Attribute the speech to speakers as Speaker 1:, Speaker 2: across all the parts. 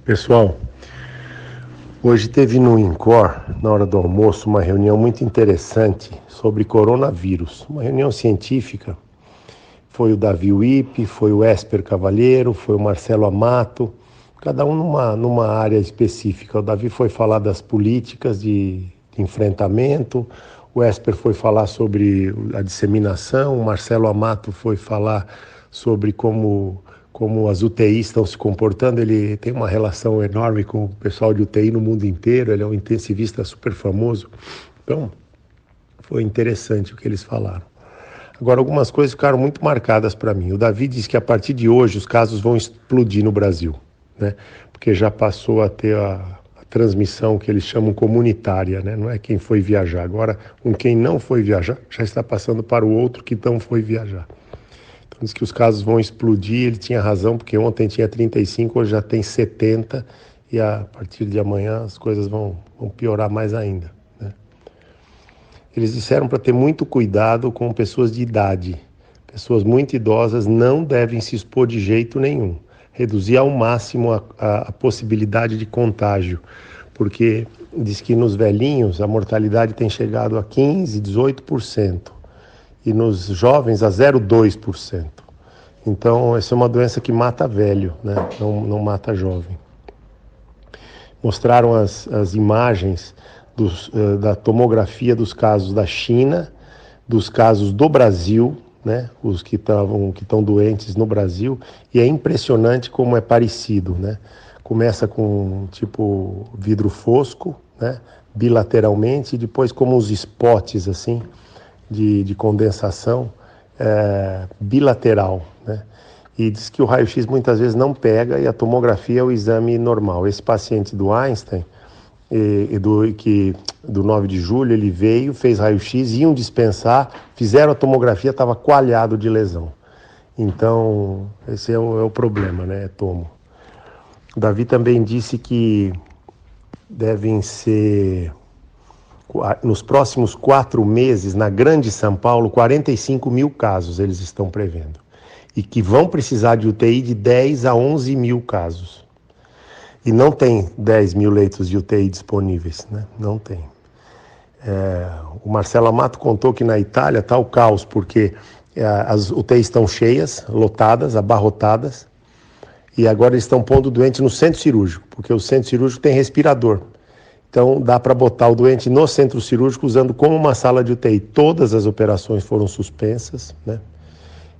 Speaker 1: Pessoal, hoje teve no INCOR, na hora do almoço, uma reunião muito interessante sobre coronavírus. Uma reunião científica. Foi o Davi Wippe, foi o Esper Cavalheiro, foi o Marcelo Amato, cada um numa área específica. O Davi foi falar das políticas de enfrentamento, o Esper foi falar sobre a disseminação, o Marcelo Amato foi falar sobre como as UTIs estão se comportando. Ele tem uma relação enorme com o pessoal de UTI no mundo inteiro, ele é um intensivista super famoso. Então, foi interessante o que eles falaram. Agora, algumas coisas ficaram muito marcadas para mim. O Davi disse que a partir de hoje os casos vão explodir no Brasil, né? Porque já passou a ter a transmissão que eles chamam comunitária, né? Não é quem foi viajar. Agora, quem não foi viajar já está passando para o outro que não foi viajar. Então, diz que os casos vão explodir. Ele tinha razão, porque ontem tinha 35, hoje já tem 70, e a partir de amanhã as coisas vão piorar mais ainda, né? Eles disseram para ter muito cuidado com pessoas de idade. Pessoas muito idosas não devem se expor de jeito nenhum. Reduzir ao máximo a possibilidade de contágio, porque diz que nos velhinhos a mortalidade tem chegado a 15%, 18%, e nos jovens a 0,2%. Então, essa é uma doença que mata velho, né? Não mata jovem. Mostraram as imagens da tomografia dos casos da China, dos casos do Brasil, né? Os que estão doentes no Brasil, e é impressionante como é parecido, né? Começa com tipo vidro fosco, né? Bilateralmente, e depois como os spots assim de condensação bilateral, né? E diz que o raio-x muitas vezes não pega e a tomografia é o exame normal. Esse paciente do Einstein do 9 de julho, ele veio, fez raio-x, iam dispensar, fizeram a tomografia, estava coalhado de lesão. Então, esse é o problema, né? Tomo. O Davi também disse que devem ser, nos próximos 4 meses, na Grande São Paulo, 45 mil casos eles estão prevendo. E que vão precisar de UTI de 10 a 11 mil casos. E não tem 10 mil leitos de UTI disponíveis, né? Não tem. O Marcelo Amato contou que na Itália está o caos, porque as UTIs estão cheias, lotadas, abarrotadas, e agora eles estão pondo o doente no centro cirúrgico, porque o centro cirúrgico tem respirador. Então dá para botar o doente no centro cirúrgico usando como uma sala de UTI. Todas as operações foram suspensas, né?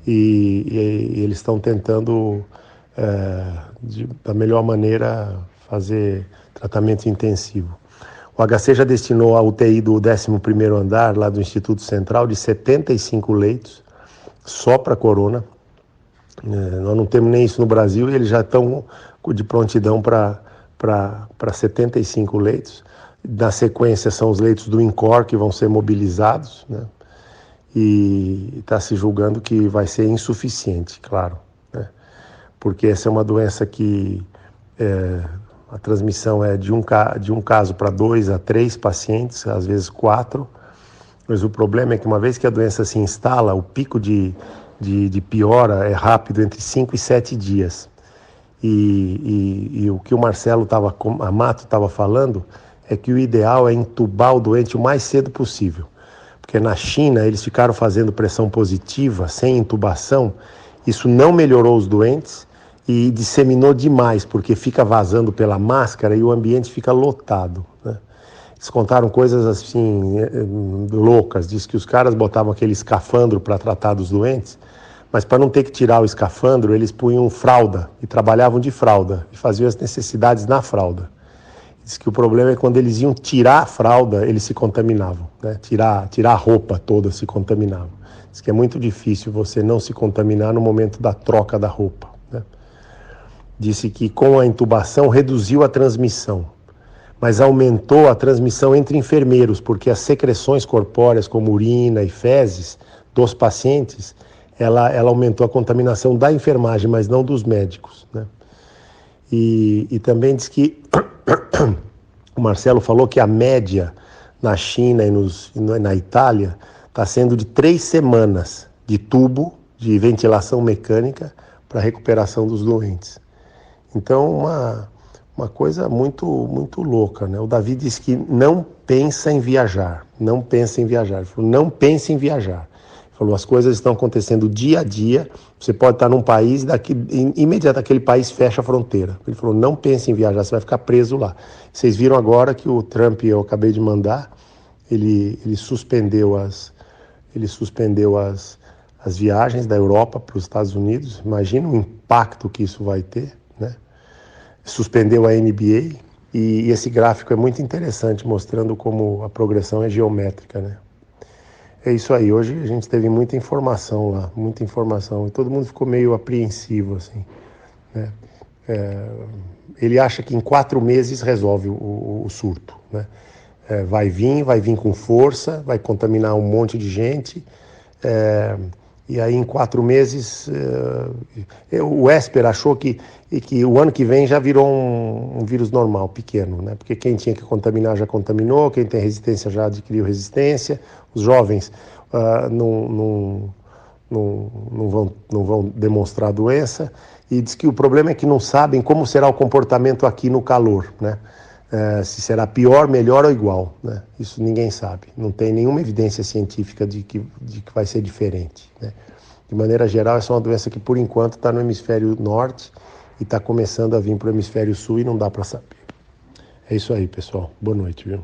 Speaker 1: E eles estão tentando, da melhor maneira, fazer tratamento intensivo. O HC já destinou a UTI do 11º andar, lá do Instituto Central, de 75 leitos, só para corona. Nós não temos nem isso no Brasil, e eles já estão de prontidão para 75 leitos. Na sequência são os leitos do INCOR que vão ser mobilizados, né? E está se julgando que vai ser insuficiente, claro, né? Porque essa é uma doença que a transmissão é de um caso para 2 a 3 pacientes, às vezes 4, mas o problema é que uma vez que a doença se instala, o pico de piora é rápido, entre 5 e 7 dias. E o que o Marcelo Amato estava falando é que o ideal é entubar o doente o mais cedo possível. Porque na China eles ficaram fazendo pressão positiva, sem intubação, isso não melhorou os doentes e disseminou demais, porque fica vazando pela máscara e o ambiente fica lotado, né? Eles contaram coisas assim loucas, diz que os caras botavam aquele escafandro para tratar dos doentes, mas para não ter que tirar o escafandro, eles punham fralda e trabalhavam de fralda e faziam as necessidades na fralda. Diz que o problema é quando eles iam tirar a fralda, eles se contaminavam, né? Tirar a roupa toda, se contaminavam. Diz que é muito difícil você não se contaminar no momento da troca da roupa, né? Disse que com a intubação reduziu a transmissão, mas aumentou a transmissão entre enfermeiros, porque as secreções corpóreas, como urina e fezes dos pacientes, ela aumentou a contaminação da enfermagem, mas não dos médicos, né? E também diz que o Marcelo falou que a média na China e na Itália está sendo de 3 semanas de tubo de ventilação mecânica para recuperação dos doentes. Então, uma coisa muito louca, né? O Davi disse que não pensa em viajar, não pensa em viajar. Ele falou, não pense em viajar. Ele falou, as coisas estão acontecendo dia a dia, você pode estar num país e imediatamente aquele país fecha a fronteira. Ele falou, não pense em viajar, você vai ficar preso lá. Vocês viram agora que o Trump, eu acabei de mandar, ele suspendeu as viagens da Europa para os Estados Unidos. Imagina o impacto que isso vai ter, né? Suspendeu a NBA e esse gráfico é muito interessante, mostrando como a progressão é geométrica, né? É isso aí, hoje a gente teve muita informação lá, muita informação, e todo mundo ficou meio apreensivo, assim, né? Ele acha que em 4 meses resolve o surto, né? Vai vir com força, vai contaminar um monte de gente, e aí em 4 meses, o Esper achou que o ano que vem já virou um vírus normal, pequeno, né? Porque quem tinha que contaminar já contaminou, quem tem resistência já adquiriu resistência, os jovens não vão demonstrar doença, e diz que o problema é que não sabem como será o comportamento aqui no calor, né? Se será pior, melhor ou igual, né? Isso ninguém sabe, não tem nenhuma evidência científica de que vai ser diferente, né? De maneira geral, essa é uma doença que por enquanto está no hemisfério norte e está começando a vir para o hemisfério sul e não dá para saber. É isso aí, pessoal. Boa noite, viu?